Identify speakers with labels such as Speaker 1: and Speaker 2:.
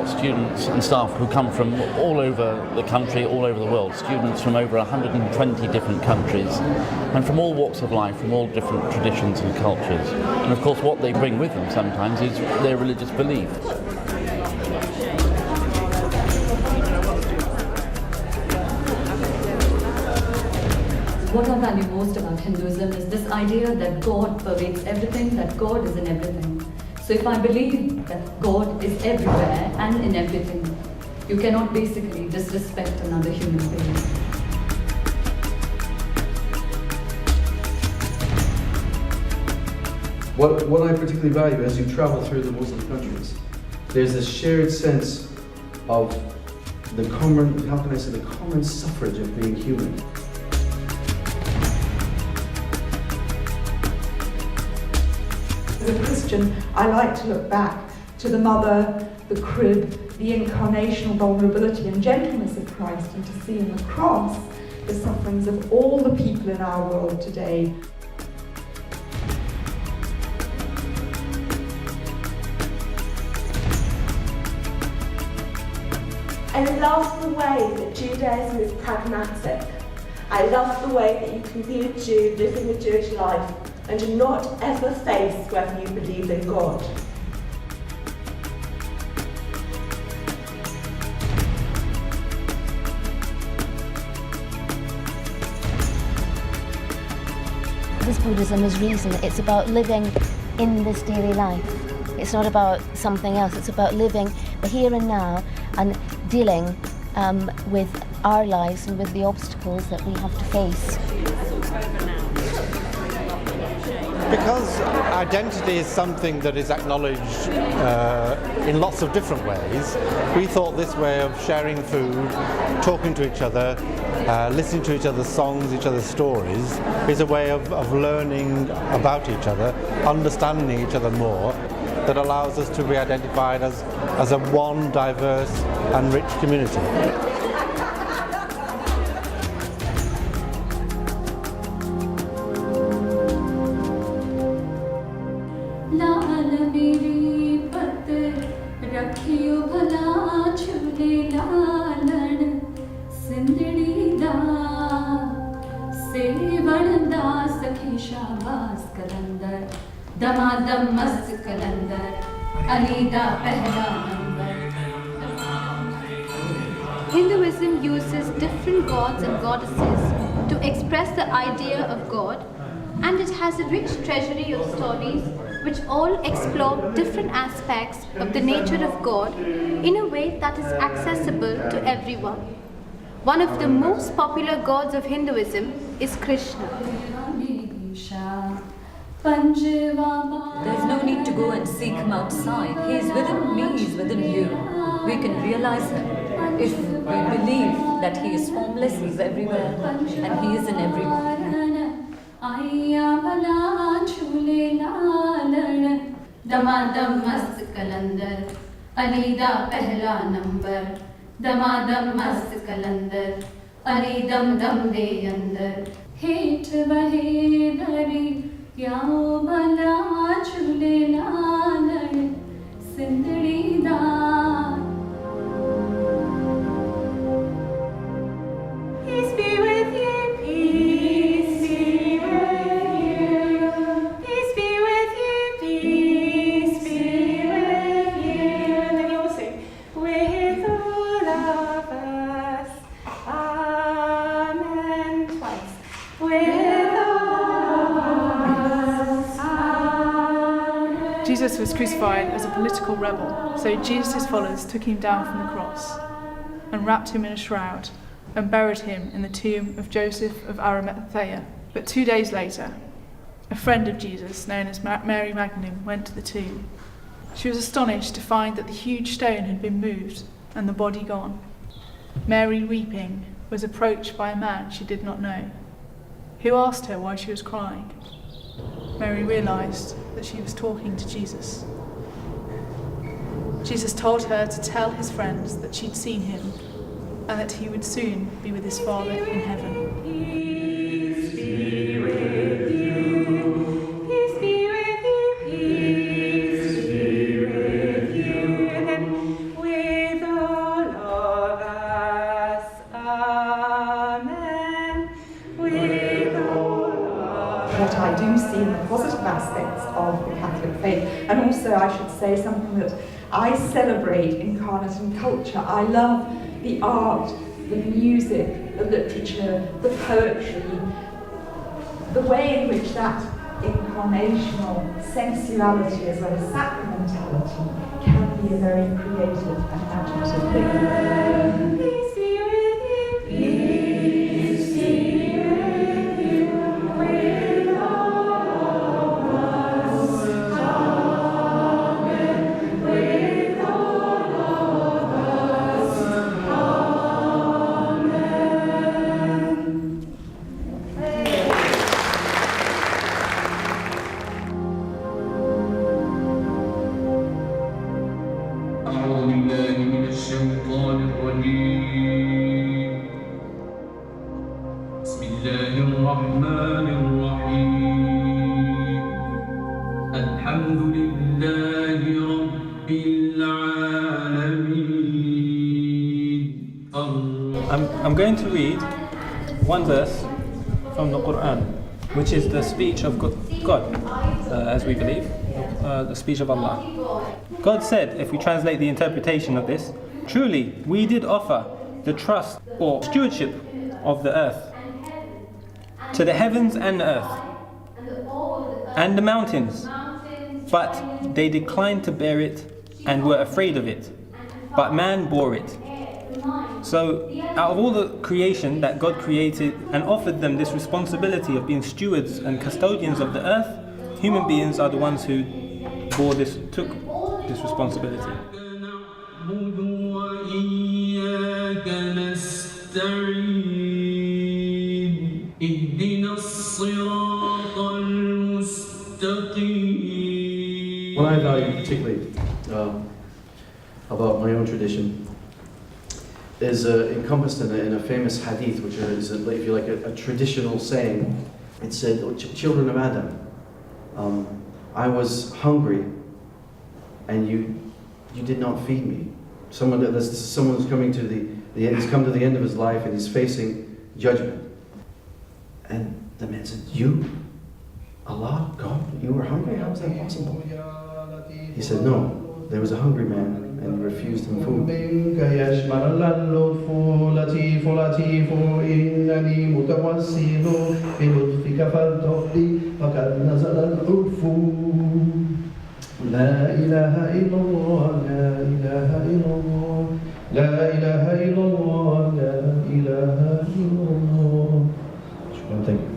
Speaker 1: students and staff who come from all over the country, all over the world, students from over 120 different countries, and from all walks of life, from all different traditions and cultures. And of course what they bring with them sometimes is their religious belief.
Speaker 2: What I value most about Hinduism is this idea that God pervades everything, that God is in everything. So if I believe that God is everywhere and in everything, you cannot basically disrespect another human being.
Speaker 3: What I particularly value as you travel through the Muslim countries, there's a shared sense of the common, how can I say, the common suffrage of being human.
Speaker 4: As a Christian, I like to look back to the mother, the crib, the incarnational vulnerability and gentleness of Christ, and to see in the cross the sufferings of all the people in our world today.
Speaker 5: I love the way that Judaism is pragmatic. I love the way that you can be a Jew living a Jewish life and not ever face whether you believe in God.
Speaker 6: This Buddhism is reason. It's about living in this daily life. It's not about something else. It's about living the here and now and dealing with our lives and with the obstacles that we have to face.
Speaker 7: Because identity is something that is acknowledged in lots of different ways, we thought this way of sharing food, talking to each other, listening to each other's songs, each other's stories, is a way of learning about each other, understanding each other more, that allows us to be identified as a one diverse and rich community.
Speaker 8: Hinduism uses different gods and goddesses to express the idea of God, and it has a rich treasury of stories which all explore different aspects of the nature of God in a way that is accessible to everyone. One of the most popular gods of Hinduism is Krishna.
Speaker 2: There's no need to go and seek him outside. He is within me, he is within you. We can realize him if we believe that he is formless, he is everywhere, and he is in everyone.
Speaker 8: Damadam mast kalandar, Anida pehla number. Damadam mast kalandar, Anidam dam de andar. Heet vahe dari, yao bala chule lalar, sindri da. Peace be with you, peace be with you, peace be with you, peace be with you. And then you all sing, with all of us, amen, twice. With all of us, amen.
Speaker 9: Jesus was crucified as a political rebel, so Jesus' followers took him down from the cross and wrapped him in a shroud and buried him in the tomb of Joseph of Arimathea. But 2 days later, a friend of Jesus, known as Mary Magdalene, went to the tomb. She was astonished to find that the huge stone had been moved and the body gone. Mary, weeping, was approached by a man she did not know, who asked her why she was crying. Mary realised that she was talking to Jesus. Jesus told her to tell his friends that she'd seen him and that he would soon be with his Father in heaven.
Speaker 8: Peace be with you, peace be with you, peace be with you, and then with
Speaker 4: What I do see in the positive aspects of the Catholic faith, and also I should say something that I celebrate incarnate in culture. I love the art, the music, the literature, the poetry, the way in which that incarnational sensuality as well as sacramentality can be a very creative and imaginative thing. Peace be with you. Peace be with you. With all of us. Amen. With all of us. Amen.
Speaker 10: أعوذ بالله من الشيطان الرجيم بسم الله الرحمن الرحيم الحمد لله رب العالمين
Speaker 11: I'm going to read one verse from the Quran, which is the speech of God, as we believe, the speech of Allah. God said, if we translate the interpretation of this, truly we did offer the trust or stewardship of the earth to the heavens and the earth and the mountains, but they declined to bear it and were afraid of it, but man bore it. So out of all the creation that God created and offered them this responsibility of being stewards and custodians of the earth, human beings are the ones who took this responsibility.
Speaker 3: What I value particularly about my own tradition is encompassed in a famous hadith, which is, if you like, a traditional saying. It said, children of Adam, I was hungry and you did not feed me. Someone who's coming to he's come to the end of his life and he's facing judgment. And the man said, you? Allah, God, you were hungry? How is that possible? He said, no, there was a hungry man and refused him food.
Speaker 12: لا إله إلا الله لا إله إلا الله لا إله إلا الله لا إله إلا الله. Thank you.